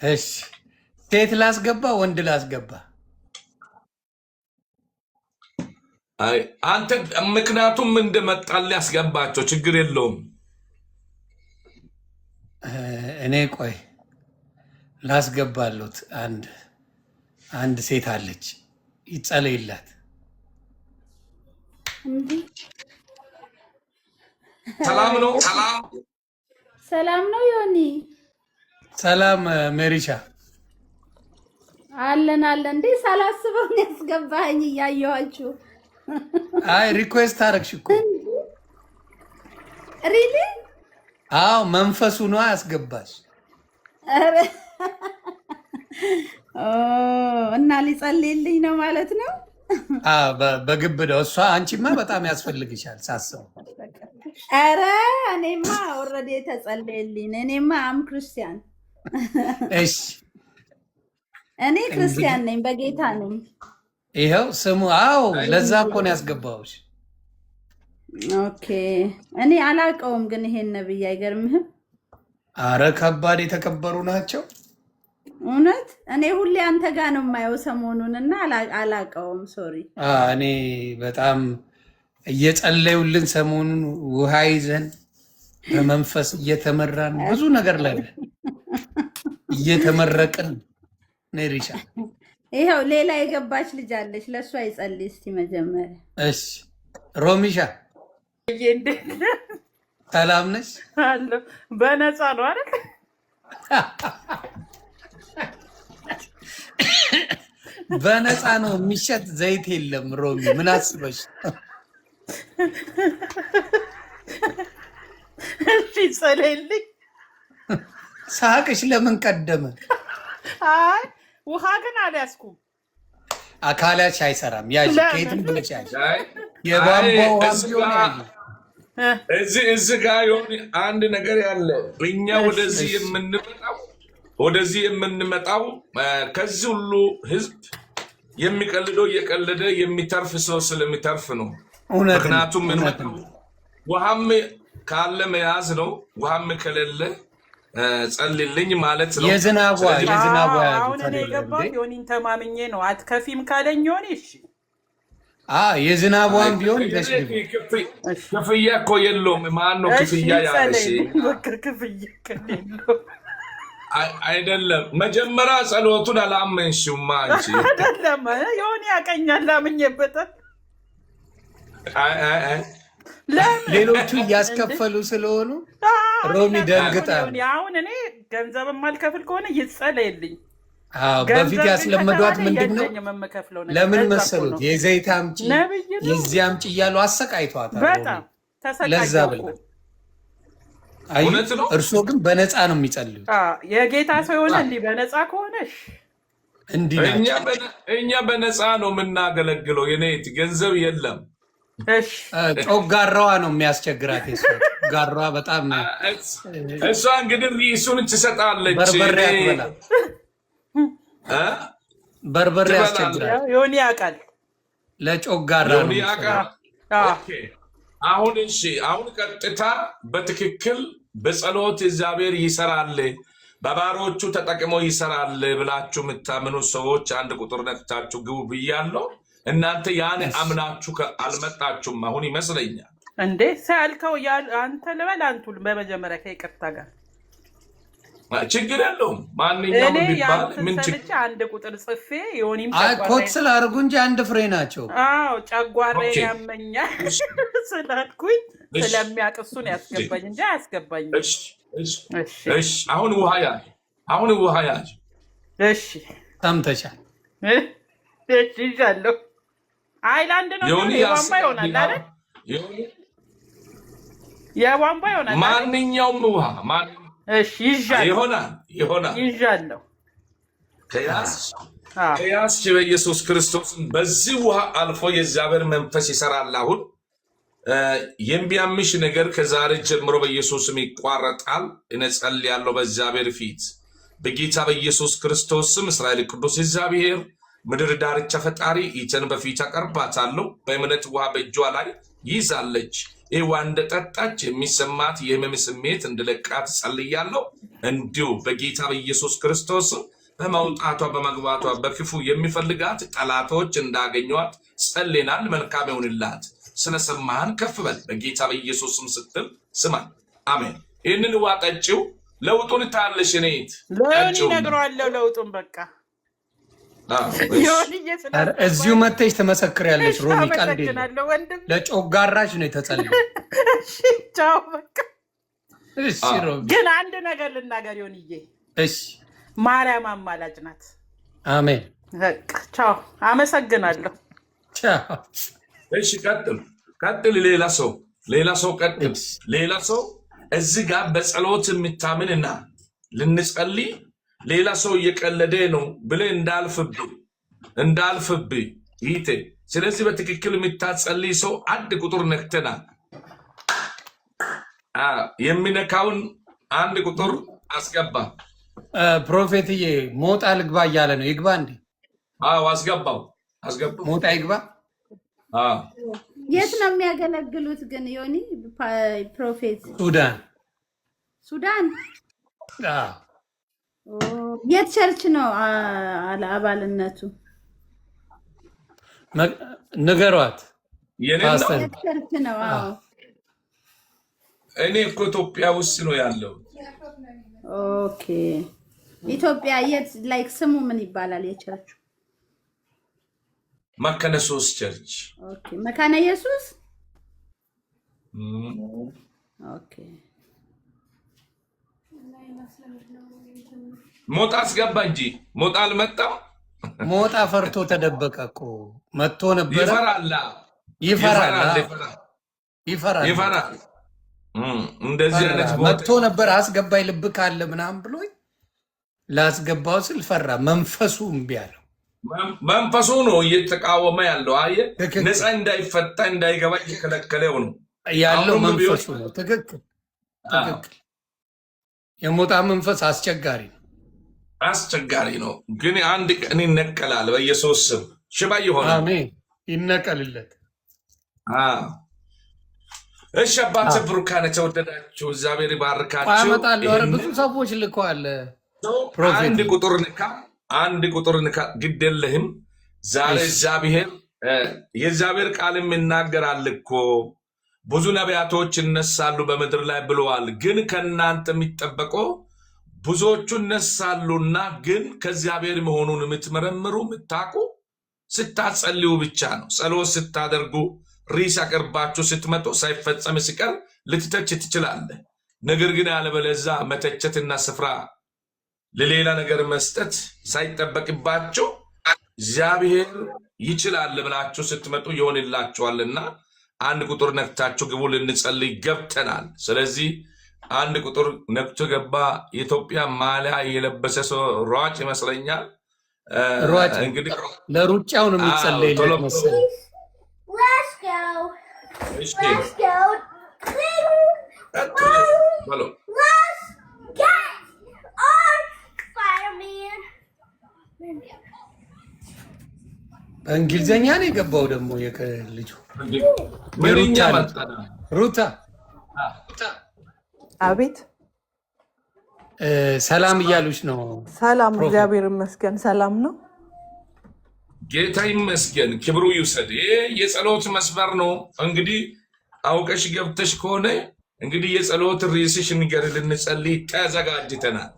እሺ ሴት ላስገባ ወንድ ላስገባ? አይ አንተ ምክንያቱም እንደመጣል ያስገባቸው ችግር የለውም። እኔ ቆይ ላስገባሉት። አንድ ሴት አለች፣ ይጸለይላት። ሰላም ነው። ሰላም ነው ዮኒ። ሰላም ሜሪሻ። አለን እንዴ ሳላስበው ነው ያስገባኝ እያየኋችሁ። አይ ሪኩዌስት አረግሽ እኮ። ሪሊ? አዎ መንፈሱ ነው ያስገባሽ። አረ እና ሊጸልይልኝ ነው ማለት ነው? በግብዳው እሷ። አንቺማ በጣም ያስፈልግሻል ሳስበው። አረ እኔማ ኦልሬዲ ተጸልይልኝ። እኔማ አም ክርስቲያን። እሺ እኔ ክርስቲያን ነኝ፣ በጌታ ነኝ። ይኸው ስሙ። አዎ ለዛ እኮ ነው ያስገባሁሽ። ኦኬ እኔ አላውቀውም፣ ግን ይሄን ነብይ አይገርምህም? አረ ከባድ የተከበሩ ናቸው እውነት። እኔ ሁሌ አንተ ጋር ነው የማየው ሰሞኑን እና አላውቀውም። ሶሪ። እኔ በጣም እየጸለዩልን ሰሞኑን ውሃ ይዘን በመንፈስ እየተመራን ብዙ ነገር ላይ እየተመረቅን ኔሪሻ። ይኸው ሌላ የገባች ልጅ አለች፣ ለእሷ ይጸልይ እስቲ መጀመሪያ። እሺ ሮሚሻ ሰላም ነሽ? አለሁ። በነፃ ነው አይደል? በነፃ ነው፣ የሚሸጥ ዘይት የለም። ሮሚ ምን አስበሽ? እሺ ጸለይልኝ። ሳቅሽ ለምን ቀደመ? አይ ውሃ ግን አልያዝኩም። አካላች አይሰራም። ያዥ ከየትም ብለሽ ያዥ። የቧንቧ ውሃ ቢሆን እዚህ ጋር የሆነ አንድ ነገር ያለ እኛ ወደዚህ የምንመጣው ከዚህ ሁሉ ህዝብ የሚቀልደው እየቀለደ የሚተርፍ ሰው ስለሚተርፍ ነው። ምክንያቱም ውሃም ካለ መያዝ ነው፣ ውሃም ከሌለ ጸልልኝ ማለት ነው። የዝናቧ አሁን እኔ የገባው ዮኒን ተማምኜ ነው። አትከፊም ካለኝ ዮኒ እሺ። የዝናቧን ቢሆን ክፍያ እኮ የለውም። ማን ነው ክፍያ ያለሽ? አይደለም መጀመሪያ ጸሎቱን አላመንሽውማ አንቺ። አይደለም ዮኒ ያቀኛል፣ አምኜበታል። ሌሎቹ እያስከፈሉ ስለሆኑ ሮሚ ደንግጣ። አሁን እኔ ገንዘብ የማልከፍል ከሆነ ይጸለይልኝ። በፊት ያስለመዷት ምንድን ነው? ለምን መሰሉት? የዘይት አምጪ የዚህ አምጪ እያሉ አሰቃይቷታል። በጣም ለዛ ብላ እርሶ ግን በነፃ ነው የሚጸልዩት። የጌታ ሰው የሆነ እንዲህ በነፃ ከሆነሽ እንዲህ እኛ በነፃ ነው የምናገለግለው። የኔት ገንዘብ የለም። ጮጋራዋ ነው የሚያስቸግራት። ጮጋራዋ በጣም እሷ እንግዲህ ሪሱን ትሰጣለች። በርበሬ ያስቸግራል። ዮኒ ያውቃል። ለጮጋራ ነው። አሁን እሺ፣ አሁን ቀጥታ በትክክል በጸሎት እግዚአብሔር ይሰራል፣ በባሮቹ ተጠቅሞ ይሰራል ብላችሁ የምታምኑ ሰዎች አንድ ቁጥር ነክታችሁ ግቡ ብያለሁ። እናንተ ያን አምናችሁ አልመጣችሁም። አሁን ይመስለኛል እንዴ ሳልከው አንተ ልበል አንቱ በመጀመሪያ ከይቅርታ ጋር ችግር የለውም። ማንኛውም ቢባል ምን ችግር አንድ ቁጥር ጽፌ ዮኒም ኮት ስላደረጉ እንጂ አንድ ፍሬ ናቸው። ጨጓራዬ ያመኛል ስላልኩኝ ስለሚያውቅ እሱን ያስገባኝ እንጂ አያስገባኝም። እሺ አሁን ውሃ ያዥ። እሺ ሰምተሻል? እሺ ይዣለሁ። አይላንድ ነው የቧንቧ ይሆናል አይደል? የቧንቧ ይሆናል ማንኛውም ውሃ እሺ ይዣለሁ። ይዣለሁ። ከያዝሽ በኢየሱስ ክርስቶስን በዚህ ውሃ አልፎ የእግዚአብሔር መንፈስ ይሰራል። አሁን የሚያምሽ ነገር ከዛሬ ጀምሮ በኢየሱስም ይቋረጣል። እጸልያለሁ በእግዚአብሔር ፊት በጌታ በኢየሱስ ክርስቶስም። እስራኤል ቅዱስ እግዚአብሔር ምድር ዳርቻ ፈጣሪ ይህችን በፊት አቀርባታለሁ። በእምነት ውሃ በእጇ ላይ ይዛለች። ይዋንደ ጠጣች የሚሰማት የህመም ስሜት እንድለቃት ጸልያለሁ። እንዲሁ በጌታ በኢየሱስ ክርስቶስ በመውጣቷ በመግባቷ በክፉ የሚፈልጋት ጠላቶች እንዳገኟት ጸልናል። መልካም ይሁንላት። ስለሰማህን ከፍ በል በጌታ በኢየሱስም ስትል ስማን። አሜን። ይህንን ዋጠጪው ለውጡን ታለሽ ነይት ለኔ ነግሯለሁ። ለውጡን በቃ እዚሁ መተሽ ተመሰክሪያለሽ። ሮሚ ቀልድ ለጮጋራሽ ነው የተጸለየው። እሺ ቻው በቃ። እሺ ሮሚ ግን አንድ ነገር ልናገር ዮኒዬ። እሺ ማርያም አማላጅ ናት። አሜን። በቃ ቻው። አመሰግናለሁ። ቻው። እሺ ቀጥል። ሌላ ሰው ቀጥል። ሌላ ሰው እዚህ ጋር በጸሎት የሚታምንና ልንጸልይ ሌላ ሰው እየቀለደ ነው ብለህ እንዳልፍብህ ይቴ። ስለዚህ በትክክል የምታጸልይ ሰው አንድ ቁጥር ነክተናል። የሚነካውን አንድ ቁጥር አስገባ። ፕሮፌትዬ ሞጣ ልግባ እያለ ነው። ይግባ እንዴ? አስገባው። ሞጣ ይግባ። የት ነው የሚያገለግሉት ግን ዮኒ? ፕሮፌት ሱዳን። የት ቸርች ነው አባልነቱ? ንገሯት። የት ቸርች ነው? እኔ እኮ ኢትዮጵያ ውስጥ ነው ያለው። ኦኬ ኢትዮጵያ የት? ላይክ ስሙ ምን ይባላል የቸርቹ? መካነ ኢየሱስ ቸርች። ኦኬ መካነ ኢየሱስ። ኦኬ ሞጣ አስገባ እንጂ ሞጣ አልመጣም። ሞጣ ፈርቶ ተደበቀ እኮ። መጥቶ ነበር። ይፈራል። እንደዚህ አይነት መጥቶ ነበር። አስገባይ ልብ ካለ ምናምን ብሎኝ ላስገባው ስል ፈራ። መንፈሱ እምቢ አለው። መንፈሱ ነው እየተቃወመ ያለው። አየህ፣ ነፃ እንዳይፈታ እንዳይገባ እየከለከለው ነው ያለው መንፈሱ ነው። ትክክል። የሞጣ መንፈስ አስቸጋሪ ነው። ግን አንድ ቀን ይነቀላል በኢየሱስ ስም። ሽባ ይሆናል። አሜን። ይነቀልለት። እሺ አባት ብሩካን የተወደዳችሁ እግዚአብሔር ይባርካችሁ። አመጣለሁ። ኧረ ብዙ ሰዎች ልከዋል። አንድ ቁጥር ንካ። ግድ የለህም። ዛሬ የእግዚአብሔር ቃልም ይናገራል እኮ ብዙ ነቢያቶች ይነሳሉ በምድር ላይ ብለዋል። ግን ከእናንተ የሚጠበቀው ብዙዎቹ እነሳሉና ግን ከእግዚአብሔር መሆኑን የምትመረምሩ የምታውቁ ስታጸልዩ ብቻ ነው። ጸሎት ስታደርጉ ሪስ አቅርባችሁ ስትመጡ ሳይፈጸም ሲቀር ልትተች ትችላለህ። ነገር ግን ያለበለዚያ መተቸትና ስፍራ ለሌላ ነገር መስጠት ሳይጠበቅባችሁ እግዚአብሔር ይችላል ብላችሁ ስትመጡ ይሆንላችኋልና አንድ ቁጥር ነክታችሁ ግቡ። ልንጸልይ ገብተናል። ስለዚህ አንድ ቁጥር ነክቶ ገባ። የኢትዮጵያ ማሊያ የለበሰ ሰው ሯጭ ይመስለኛል። እንግዲህ ለሩጫው ነው የሚጸለይለት መሰለኝ። በእንግሊዝኛ ነው የገባው ደግሞ ልጁ ሩታ። አቤት ሰላም እያሉች ነው። ሰላም፣ እግዚአብሔር ይመስገን ሰላም ነው። ጌታ ይመስገን፣ ክብሩ ይውሰድ። ይሄ የጸሎት መስመር ነው። እንግዲህ አውቀሽ ገብተሽ ከሆነ እንግዲህ የጸሎት ርዕስሽ ንገር፣ ልንጸልይ ተዘጋጅተናል።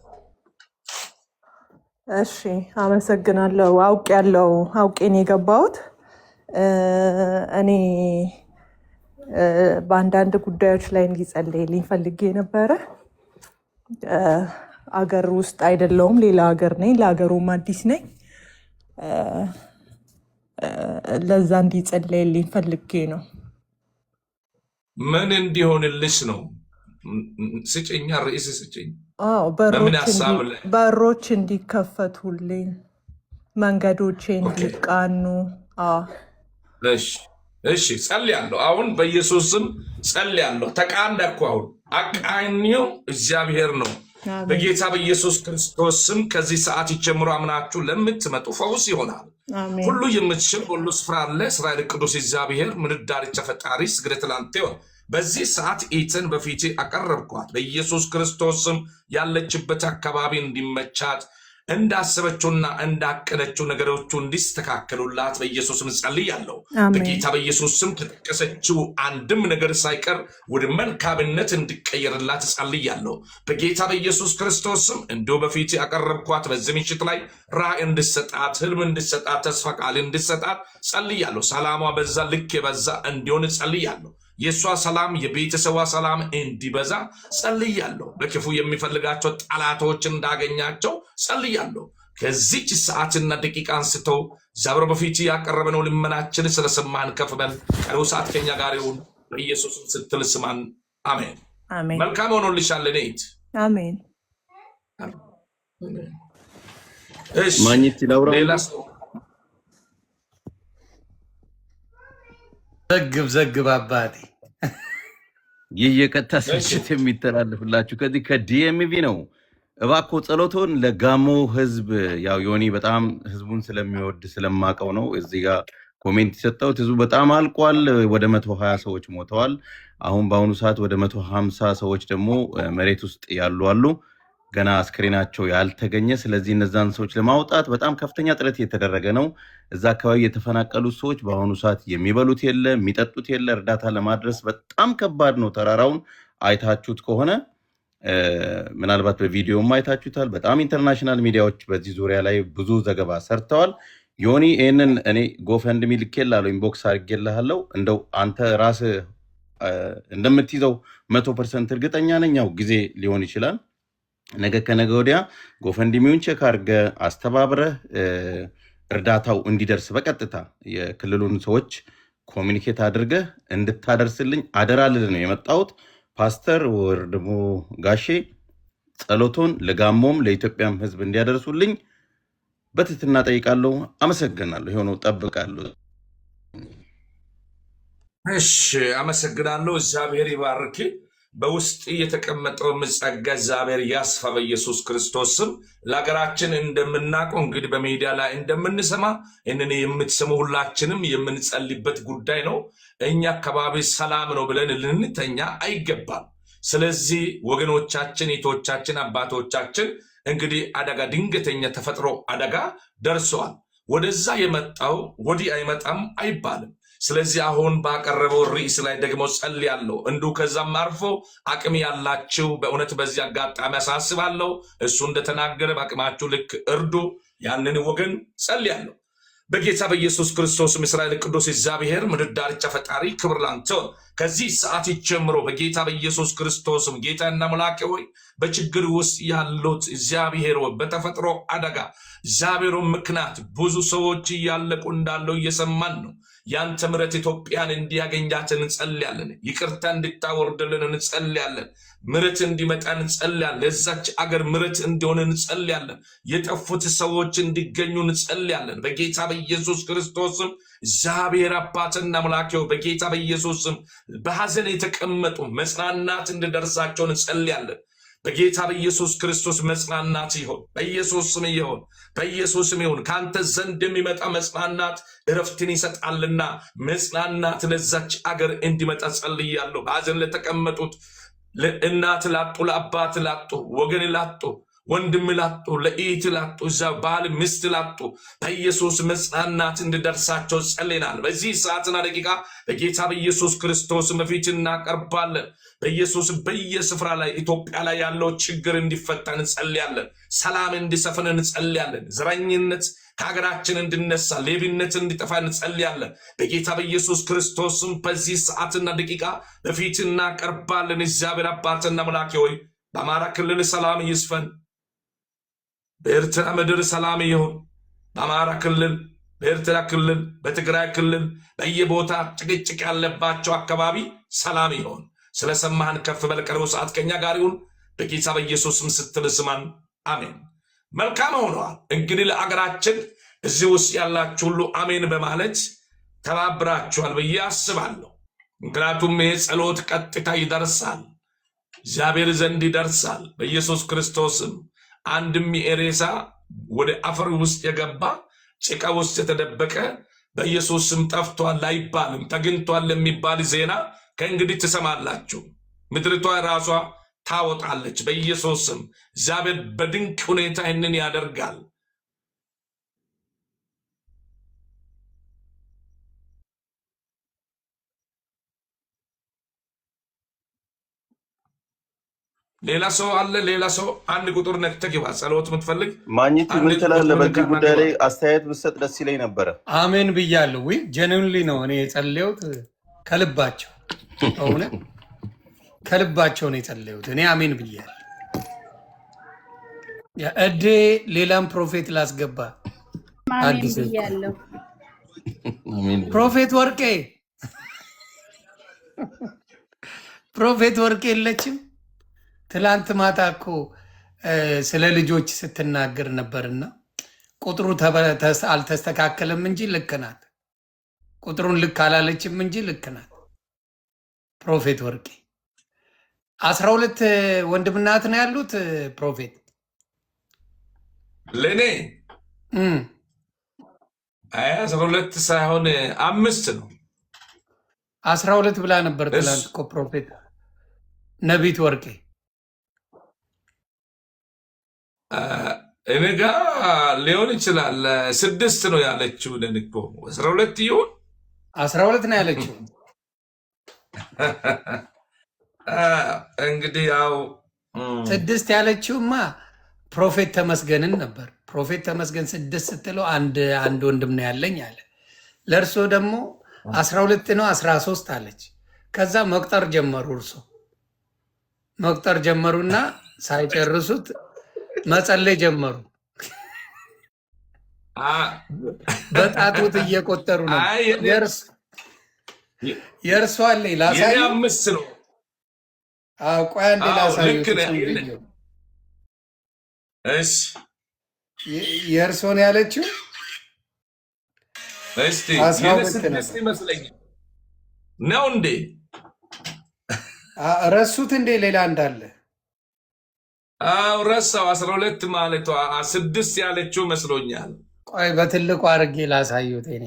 እሺ አመሰግናለሁ። አውቄን የገባሁት እኔ በአንዳንድ ጉዳዮች ላይ እንዲጸልይልኝ ፈልጌ ነበረ። አገር ውስጥ አይደለሁም፣ ሌላ ሀገር ነኝ። ለሀገሩም አዲስ ነኝ። ለዛ እንዲጸልይልኝ ፈልጌ ነው። ምን እንዲሆንልሽ ነው? ስጭኛ፣ ርዕስ ስጭኝ። በሮች እንዲከፈቱልኝ፣ መንገዶቼ እንዲቃኑ። እሺ ጸልያለሁ። አሁን በኢየሱስ ስም ጸልያለሁ። ተቃንደኩ። አሁን አቃኒው እግዚአብሔር ነው። በጌታ በኢየሱስ ክርስቶስ ስም ከዚህ ሰዓት ይጀምሩ አምናችሁ ለምትመጡ ፈውስ ይሆናል። ሁሉ የምትችል ሁሉ ስፍራ አለ። እስራኤል ቅዱስ እግዚአብሔር ምድር ዳርቻ ፈጣሪ ስግደት ላንተ ይሁን። በዚህ ሰዓት ኢትን በፊት አቀረብኳት በኢየሱስ ክርስቶስም ያለችበት አካባቢ እንዲመቻት እንዳሰበችውና እንዳቀደችው ነገሮቹ እንዲስተካከሉላት በኢየሱስም ጸልያለሁ። በጌታ በኢየሱስም ተጠቀሰችው አንድም ነገር ሳይቀር ወደ መልካምነት እንዲቀየርላት ጸልያለሁ። በጌታ በኢየሱስ ክርስቶስም እንዲሁ በፊት ያቀረብኳት በዚህ ምሽት ላይ ራእይ እንድሰጣት፣ ህልም እንድሰጣት፣ ተስፋ ቃል እንድሰጣት ጸልያለሁ። ሰላሟ በዛ ልክ የበዛ እንዲሆን ጸልያለሁ። የሷ ሰላም የቤተሰቧ ሰላም እንዲበዛ ጸልያለሁ። በክፉ የሚፈልጋቸው ጠላቶች እንዳገኛቸው ጸልያለሁ። ከዚች ሰዓትና ደቂቃ አንስተው ዛብሮ በፊት ያቀረበነው ልመናችን ስለሰማን ከፍ በል። ቀሪው ሰዓት ከኛ ጋር ይሁን። በኢየሱስ ስትል ስማን። አሜን። መልካም ሆኖልሻል። ኔት አሜን። እሺ ማግኘት ይላውራ ሌላ ሰው ዘግብ አባቴ ይህ የቀጥታ ስርጭት የሚተላለፍላችሁ ከዚህ ከዲኤምቪ ነው። እባክዎ ጸሎቶን ለጋሞ ህዝብ፣ ያው ዮኒ በጣም ህዝቡን ስለሚወድ ስለማቀው ነው እዚህ ጋር ኮሜንት የሰጠሁት። ህዝቡ በጣም አልቋል። ወደ 120 ሰዎች ሞተዋል። አሁን በአሁኑ ሰዓት ወደ 150 ሰዎች ደግሞ መሬት ውስጥ ያሉ አሉ፣ ገና አስክሬናቸው ያልተገኘ። ስለዚህ እነዛን ሰዎች ለማውጣት በጣም ከፍተኛ ጥረት እየተደረገ ነው። እዛ አካባቢ የተፈናቀሉ ሰዎች በአሁኑ ሰዓት የሚበሉት የለ፣ የሚጠጡት የለ። እርዳታ ለማድረስ በጣም ከባድ ነው። ተራራውን አይታችሁት ከሆነ ምናልባት በቪዲዮም አይታችሁታል። በጣም ኢንተርናሽናል ሚዲያዎች በዚህ ዙሪያ ላይ ብዙ ዘገባ ሰርተዋል። ዮኒ ይህንን እኔ ጎፈንድሚ ልኬልሃለሁ፣ ኢንቦክስ አድርጌልሃለሁ። እንደው አንተ ራስህ እንደምትይዘው 100% እርግጠኛ ነኝ። ያው ጊዜ ሊሆን ይችላል። ነገ ከነገ ወዲያ ጎፈንድሚውን ቼክ አድርገህ አስተባብረህ እርዳታው እንዲደርስ በቀጥታ የክልሉን ሰዎች ኮሚኒኬት አድርገህ እንድታደርስልኝ አደራ ልልህ ነው የመጣሁት። ፓስተር ወርድሞ ጋሼ ጸሎቶን ለጋሞም ለኢትዮጵያም ህዝብ እንዲያደርሱልኝ በትህትና ጠይቃለሁ። አመሰግናለሁ። ሆኖ ጠብቃለሁ። እሺ አመሰግናለሁ። እግዚአብሔር ይባርክ። በውስጥ የተቀመጠው ጸጋ እግዚአብሔር ያስፋ በኢየሱስ ክርስቶስ ስም። ለሀገራችን እንደምናውቀው እንግዲህ በሚዲያ ላይ እንደምንሰማ እነኔ የምትሰሙ ሁላችንም የምንጸልይበት ጉዳይ ነው። እኛ አካባቢ ሰላም ነው ብለን ልንተኛ አይገባም። ስለዚህ ወገኖቻችን፣ እህቶቻችን፣ አባቶቻችን እንግዲህ አደጋ፣ ድንገተኛ ተፈጥሮ አደጋ ደርሰዋል። ወደዛ የመጣው ወዲህ አይመጣም አይባልም። ስለዚህ አሁን ባቀረበው ርዕስ ላይ ደግሞ ጸልያለሁ። እንዱ ከዛም አርፎ አቅም ያላችሁ በእውነት በዚህ አጋጣሚ አሳስባለሁ። እሱ እንደተናገረ በአቅማችሁ ልክ እርዱ። ያንን ወገን ጸልያለሁ። በጌታ በኢየሱስ ክርስቶስ እስራኤል ቅዱስ እግዚአብሔር ምድር ዳርቻ ፈጣሪ ክብር ላንተ። ከዚህ ሰዓት ጀምሮ በጌታ በኢየሱስ ክርስቶስም ጌታና አምላኬ ሆይ በችግር ውስጥ ያሉት እግዚአብሔር ሆይ በተፈጥሮ አደጋ እግዚአብሔር ምክንያት ብዙ ሰዎች እያለቁ እንዳለው እየሰማን ነው። ያንተ ምሕረት ኢትዮጵያን እንዲያገኛት እንጸልያለን። ይቅርታ እንድታወርድልን እንጸልያለን። ምሕረት እንዲመጣ እንጸልያለን። ለዛች አገር ምሕረት እንዲሆን እንጸልያለን። የጠፉት ሰዎች እንዲገኙ እንጸልያለን። በጌታ በኢየሱስ ክርስቶስም እግዚአብሔር አባትና አምላኬው በጌታ በኢየሱስም በሐዘን የተቀመጡ መጽናናት እንድደርሳቸው እንጸልያለን። በጌታ በኢየሱስ ክርስቶስ መጽናናት ይሁን። በኢየሱስ ስም ይሁን። በኢየሱስ ስም ይሁን። ካንተ ዘንድ የሚመጣ መጽናናት እረፍትን ይሰጣልና መጽናናት ለዛች አገር እንዲመጣ ጸልያለሁ። በሐዘን ለተቀመጡት ለእናት ላጡ፣ ለአባት ላጡ፣ ወገን ላጡ፣ ወንድም ላጡ፣ ለእህት ላጡ፣ እዛ ባል ሚስት ላጡ በኢየሱስ መጽናናት እንድደርሳቸው ጸልየናል። በዚህ ሰዓትና ደቂቃ በጌታ በኢየሱስ ክርስቶስ በፊት እናቀርባለን። በኢየሱስ በየስፍራ ላይ ኢትዮጵያ ላይ ያለው ችግር እንዲፈታ እንጸልያለን። ሰላም እንዲሰፍን እንጸልያለን። ዘረኝነት ከሀገራችን እንድነሳ፣ ሌብነት እንዲጠፋ እንጸልያለን። በጌታ በኢየሱስ ክርስቶስም በዚህ ሰዓትና ደቂቃ በፊት እናቀርባለን። እግዚአብሔር አባትና አምላኬ ሆይ በአማራ ክልል ሰላም ይስፈን። በኤርትራ ምድር ሰላም ይሁን። በአማራ ክልል፣ በኤርትራ ክልል፣ በትግራይ ክልል በየቦታ ጭቅጭቅ ያለባቸው አካባቢ ሰላም ይሁን። ስለሰማህን ከፍ በል። ቀሪው ሰዓት ከኛ ጋር ይሁን። በጌታ በኢየሱስም ስትል ስማን። አሜን። መልካም ሆነዋል። እንግዲህ ለአገራችን እዚህ ውስጥ ያላችሁ ሁሉ አሜን በማለት ተባብራችኋል ብዬ አስባለሁ። ምክንያቱም ይህ ጸሎት ቀጥታ ይደርሳል፣ እግዚአብሔር ዘንድ ይደርሳል። በኢየሱስ ክርስቶስም አንድም የሬሳ ወደ አፈር ውስጥ የገባ ጭቃ ውስጥ የተደበቀ በኢየሱስም ጠፍቷል አይባልም፣ ተገኝቷል የሚባል ዜና ከእንግዲህ ትሰማላችሁ። ምድሪቷ ራሷ ታወጣለች በኢየሱስ ስም። እግዚአብሔር በድንቅ ሁኔታ ይህንን ያደርጋል። ሌላ ሰው አለ? ሌላ ሰው አንድ ቁጥር ነክተህ ግባ። ጸሎት የምትፈልግ ማግኘት ምን ትላለህ? በዚህ ጉዳይ ላይ አስተያየት ብትሰጥ ደስ ይለኝ ነበረ። አሜን ብያለሁ። ወይ ጀነንሊ ነው እኔ የጸለዩት ከልባቸው፣ እውነት ከልባቸው ነው የጸለዩት። እኔ አሜን ብያለሁ። እዴ ሌላም ፕሮፌት ላስገባ አዲስ ብያለሁ። ፕሮፌት ወርቄ ፕሮፌት ወርቄ የለችም። ትላንት ማታ እኮ ስለ ልጆች ስትናገር ነበርና ቁጥሩ አልተስተካከለም እንጂ ልክ ናት። ቁጥሩን ልክ አላለችም እንጂ ልክ ናት። ፕሮፌት ወርቄ 12 ወንድምና እህት ነው ያሉት። ፕሮፌት ለእኔ 12 ሳይሆን 5 ነው። 12 ብላ ነበር ትላንት እኮ ፕሮፌት ነቢት ወርቄ። እኔ ጋ ሊሆን ይችላል 6 ነው ያለችው። ነን እኮ 12 ይሁን 12 ነው ያለችው። እንግዲህ ያው 6 ያለችውማ ፕሮፌት ተመስገንን ነበር። ፕሮፌት ተመስገን 6 ስትለው አንድ ወንድም ነው ያለኝ አለ። ለእርሶ ደግሞ 12 ነው 13 አለች። ከዛ መቁጠር ጀመሩ። እርሶ መቁጠር ጀመሩና ሳይጨርሱት መጸለይ ጀመሩ። በጣቱት እየቆጠሩ ነው። የእርሷ አለኝ ላሳዩ። 5 ነው። ቆይ አንዴ ላሳዩ። እሺ የእርሶን ያለችው እስቲ ይመስለኛል ነው እንዴ? ረሱት እንዴ? ሌላ እንዳለ ረሳው። 12 ማለቷ 6 ያለችው መስሎኛል። ቆይ በትልቁ አድርጌ ላሳዩት። እኔ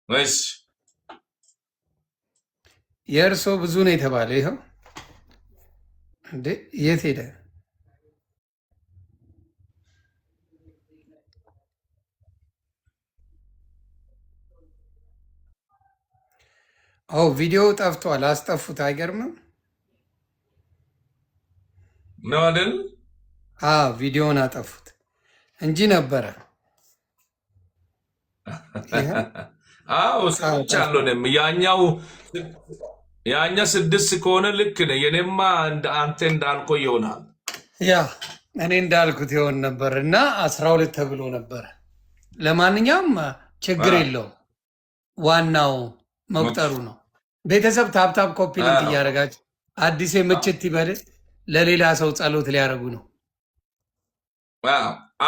እሺ የእርሶ ብዙ ነው የተባለው። ይኸው እንዴ የት ሄደ? ቪዲዮ ጠፍቷል። አስጠፉት። አይገርምም ነው አይደል? ቪዲዮውን አጠፉት እንጂ ነበረ። ሰዎች አልሆነም። ያኛ 6 ከሆነ ልክ ነህ። የኔማ አንተ እንዳልከው ይሆናል። ያ እኔ እንዳልኩት ይሆን ነበር እና 12 ተብሎ ነበረ። ለማንኛውም ችግር የለውም። ዋናው መቁጠሩ ነው። ቤተሰብ ታብታብ ኮፒ ሊንክ እያደረጋችሁ አዲስ ምችት ይበል። ለሌላ ሰው ጸሎት ሊያደርጉ ነው።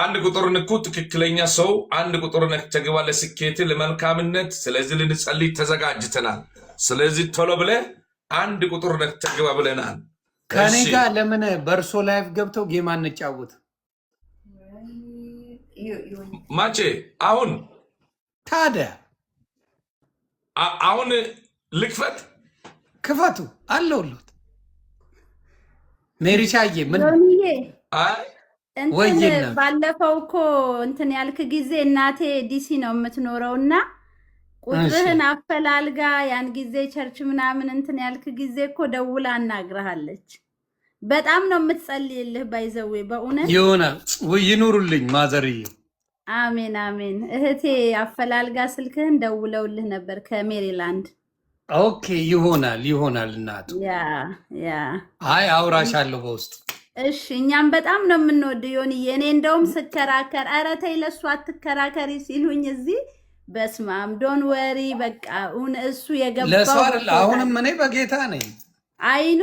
አንድ ቁጥር ንኩ። ትክክለኛ ሰው አንድ ቁጥር ነክተህ ግባ ለስኬት ለመልካምነት። ስለዚህ ልንጸልይ ተዘጋጅተናል። ስለዚህ ቶሎ ብለህ አንድ ቁጥር ነክተህ ግባ ብለናል። ከኔ ጋር ለምን በእርሶ ላይፍ ገብተው ጌማ እንጫወት? ማቼ አሁን ታዲያ አሁን ልክፈት? ክፈቱ አለውሉት። ሜሪሻዬ ምን ባለፈው እኮ እንትን ያልክ ጊዜ እናቴ ዲሲ ነው የምትኖረው እና ቁጥርህን አፈላልጋ ያን ጊዜ ቸርች ምናምን እንትን ያልክ ጊዜ እኮ ደውላ አናግረሃለች። በጣም ነው የምትጸልይልህ። ባይዘዌ በእውነት ይሆናል። ይኑሩልኝ ማዘርዬ። አሜን አሜን። እህቴ አፈላልጋ ስልክህን ደውለውልህ ነበር ከሜሪላንድ። ኦኬ ይሆናል እናቱ። ያ አይ አውራሻለሁ በውስጥ። እሺ እኛም በጣም ነው የምንወድ ዮኒዬ። እኔ እንደውም ስከራከር ኧረ ተይ ለእሱ አትከራከሪ ሲሉኝ እዚህ በስማም ዶን ወሪ በቃ እሱ የገባው ለሰው አይደል። አሁንም እኔ በጌታ ነኝ። አይኖ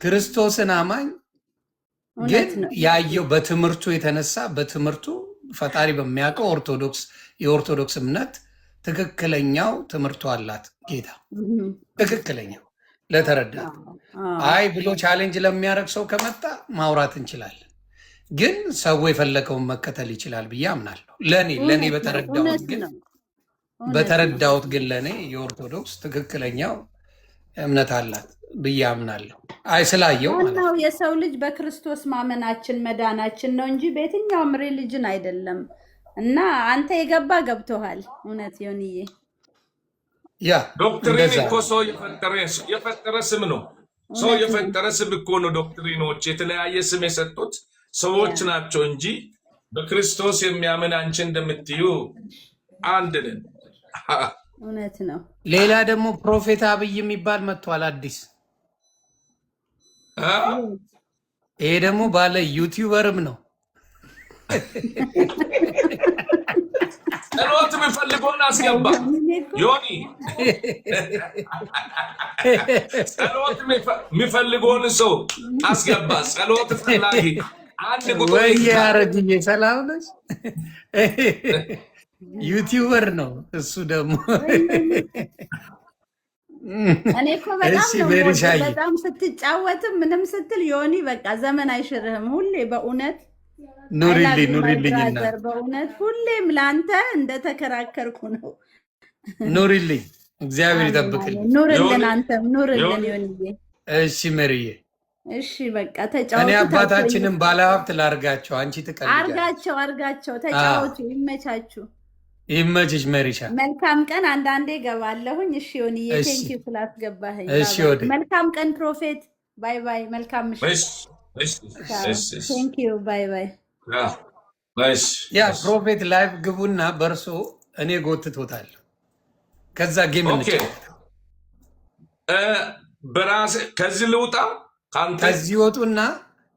ክርስቶስን አማኝ ግን ያየው በትምህርቱ የተነሳ በትምህርቱ ፈጣሪ በሚያውቀው የኦርቶዶክስ እምነት ትክክለኛው ትምህርቱ አላት ጌታ። ትክክለኛው ለተረዳት አይ ብሎ ቻሌንጅ ለሚያደርግ ሰው ከመጣ ማውራት እንችላለን። ግን ሰው የፈለገውን መከተል ይችላል ብዬ አምናለሁ። ለእኔ በተረዳሁት ግን እውነት ነው። በተረዳሁት ግን ለእኔ የኦርቶዶክስ ትክክለኛው እምነት አላት ብዬ አምናለሁ። አይ ስላየው ማለት ነው። ዋናው የሰው ልጅ በክርስቶስ ማመናችን መዳናችን ነው እንጂ በየትኛውም ሪሊጅን አይደለም። እና አንተ የገባ ገብቶሃል። እውነት ዮኒዬ፣ ያ ዶክትሪን እንደዛ እኮ ነው። ሰው የፈጠረ ስም ነው። ሰው እውነት ነው። የፈጠረ ስም እኮ ነው። ዶክትሪኖች የተለያየ ስም የሰጡት ሰዎች ያ ናቸው እንጂ በክርስቶስ የሚያምን አንቺ እንደምትዩ አንድ ነን። እውነት ነው። ሌላ ደግሞ ፕሮፌት አብይ የሚባል መጥቷል አዲስ። አ? ይሄ ደግሞ ባለ ዩቲዩበርም ነው። ጸሎት የሚፈልገውን አስገባ እኔ እኮ ዮኒ። ጸሎት የሚፈልገውን ሰው አስገባ። ጸሎት ፈላጊ አንድ ቁጥር ወይ ይግባ። ያረግዬ ሰላም ነሽ? ዩቲዩበር ነው እሱ ደግሞ። እኔ እኮ በጣም እሺ ነው የምወደው። ቤሪሻዬ፣ በጣም ስትጫወትም ምንም ስትል ዮኒ በቃ ዘመን አይሽርህም። ሁሌ በእውነት አይ ላቭ ኑሪልኝ ዩ ማይ ኑሪልኝ እና ብራዘር። በእውነት ሁሌም ለአንተ እንደተከራከርኩ ነው። ኑሪልኝ፣ እግዚአብሔር አሜን ይጠብቅልኝ። አሜን። ኑርልን፣ ዮኒ አንተም ኑርልን ዮኒ ዮኒዬ። እሺ መሪዬ፣ እሺ በቃ እኔ ተጫወቱ፣ አባታችንን ተቆዩ። ባለሀብት ላርጋቸው፣ አንቺ ትቀልጃለሽ። አርጋቸው አርጋቸው፣ አዎ ተጫወቱ፣ ይመቻችሁ። ይመችሽ መሪሻ። መልካም ቀን። አንዳንዴ ገባለሁኝ። እሺ ዮኒዬ፣ እሺ ቴንኪው ስላስገባኸኝ። እሺ ባባይ። ወደ መልካም ቀን ፕሮፌት። ባይ ባይ። መልካም ምሽት። እሺ እሺ እሺ እሺ ቴንኪው። ባይ ባይ። ያ እሺ ያ እሺ ፕሮፌት ላይቭ ግቡና በእርሶ እኔ ጎትቶታለሁ። ከዛ ጌም ኦኬ። እንጫወት። በራሴ ከዚህ ልውጣ ካንተ። ከዚህ ወጡና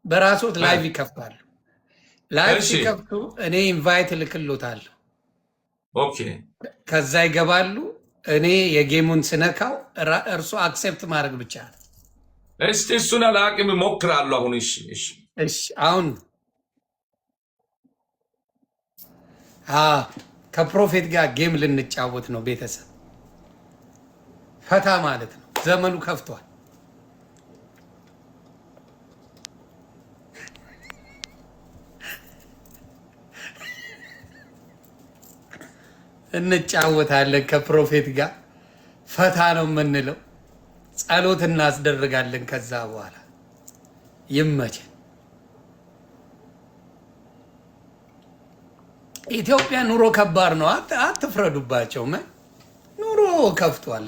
በራሶት ላይቭ ይከፍታሉ። ላይቭ እሺ ሲከፍቱ እኔ ኢንቫይት እልክሎታለሁ። ኦኬ ከዛ ይገባሉ። እኔ የጌሙን ስነካው እርሶ አክሴፕት ማድረግ ብቻ ነው። እስቲ እሱን አላቅም እሞክራለሁ አሁን። እሺ እሺ እሺ አሁን ከፕሮፌት ጋር ጌም ልንጫወት ነው ቤተሰብ። ፈታ ማለት ነው። ዘመኑ ከፍቷል። እንጫወታለን ከፕሮፌት ጋር ፈታ ነው የምንለው። ጸሎት እናስደርጋለን። ከዛ በኋላ ይመቸን። ኢትዮጵያ ኑሮ ከባድ ነው። አትፍረዱባቸው። ኑሮ ከፍቷል።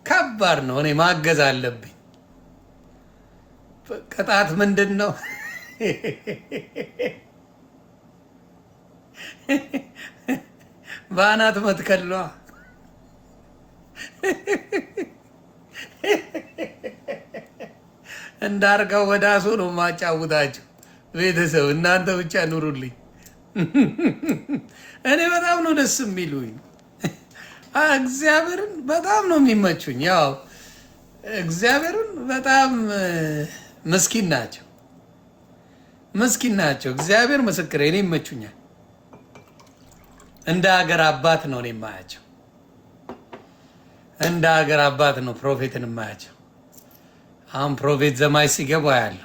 ከባድ ነው። እኔ ማገዝ አለብኝ። ቅጣት ምንድን ነው? በአናት መትከሏ። እንዳርጋው ወዳሶ ነው ማጫውታቸው። ቤተሰብ እናንተ ብቻ ኑሩልኝ። እኔ በጣም ነው ደስ የሚሉኝ። እግዚአብሔርን በጣም ነው የሚመቹኝ። ያው እግዚአብሔርን በጣም ምስኪን ናቸው፣ ምስኪን ናቸው። እግዚአብሔር ምስክር፣ እኔ ይመቹኛል። እንደ ሀገር አባት ነው እኔ የማያቸው። እንደ ሀገር አባት ነው ፕሮፌትን የማያቸው። አሁን ፕሮፌት ዘማች ሲገባ ያለው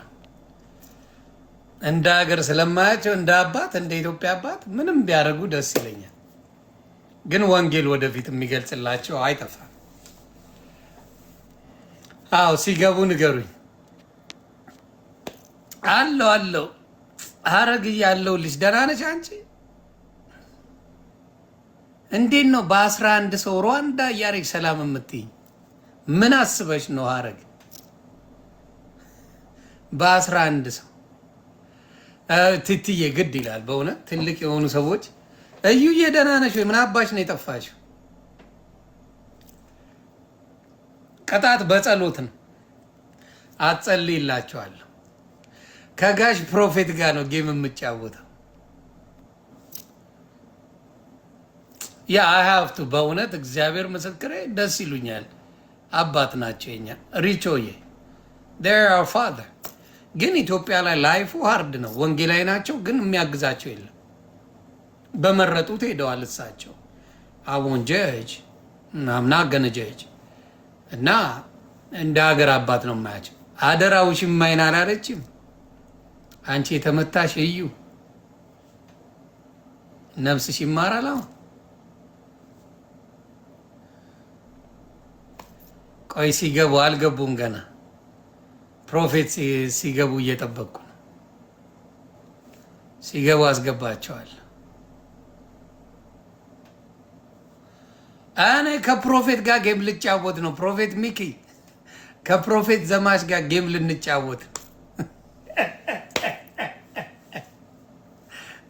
እንደ ሀገር ስለማያቸው እንደ አባት፣ እንደ ኢትዮጵያ አባት ምንም ቢያደርጉ ደስ ይለኛል። ግን ወንጌል ወደፊት የሚገልጽላቸው አይጠፋም። አዎ ሲገቡ ንገሩኝ። አለው ሀረግ ያለው ልጅ ደህና ነች አንቺ? እንዴት ነው በ11 ሰው ሩዋንዳ እያረግ ሰላም የምትይኝ? ምን አስበሽ ነው ሀረግ? በ11 ሰው ትትዬ ግድ ይላል በእውነት ትልቅ የሆኑ ሰዎች። እዩዬ ደህና ነሽ ወይ? ምን አባሽ ነው የጠፋሽው? ቅጣት በጸሎት ነው። አጸልይላቸዋለሁ። ከጋሽ ፕሮፌት ጋር ነው ጌም የምጫወተው። ያ አይሀፍቱ በእውነት እግዚአብሔር ምስክሬ ደስ ይሉኛል። አባት ናቸው የኛ ሪቾዬ ር ፋዘር። ግን ኢትዮጵያ ላይ ላይፉ ሀርድ ነው። ወንጌላዊ ናቸው ግን የሚያግዛቸው የለም። በመረጡት ሄደዋል እሳቸው። አቦን ጀጅ ምናምና ገነጀጅ እና እንደ ሀገር አባት ነው የማያቸው። አደራውሽ የማይን አላለችም። አንቺ የተመታሽ እዩ ነፍስሽ ይማራል። አሁን ቆይ ሲገቡ አልገቡም ገና። ፕሮፌት ሲገቡ እየጠበቅኩ ነው። ሲገቡ አስገባቸዋል። እኔ ከፕሮፌት ጋር ጌም ልጫወት ነው። ፕሮፌት ሚኪ ከፕሮፌት ዘማች ጋር ጌም ልንጫወት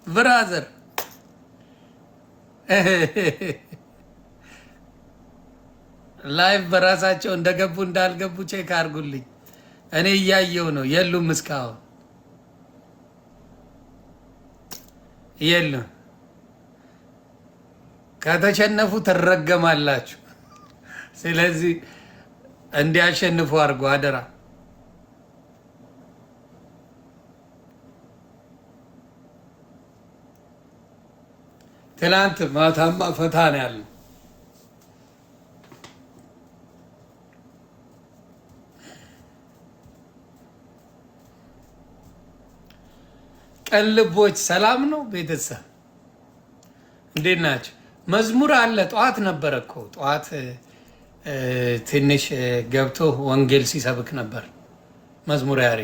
ብራዘር። ላይቭ በራሳቸው እንደገቡ እንዳልገቡ ቼክ አድርጉልኝ። እኔ እያየው ነው። የሉም፣ እስካሁን የሉም። ከተሸነፉ ትረገማላችሁ። ስለዚህ እንዲያሸንፉ አድርጎ አደራ። ትናንት ማታማ ፈታ ነው ያለው። ቀልቦች ሰላም ነው። ቤተሰብ እንዴት ናቸው? መዝሙር አለ። ጠዋት ነበረ እኮ ጠዋት ትንሽ ገብቶ ወንጌል ሲሰብክ ነበር መዝሙር ያሬ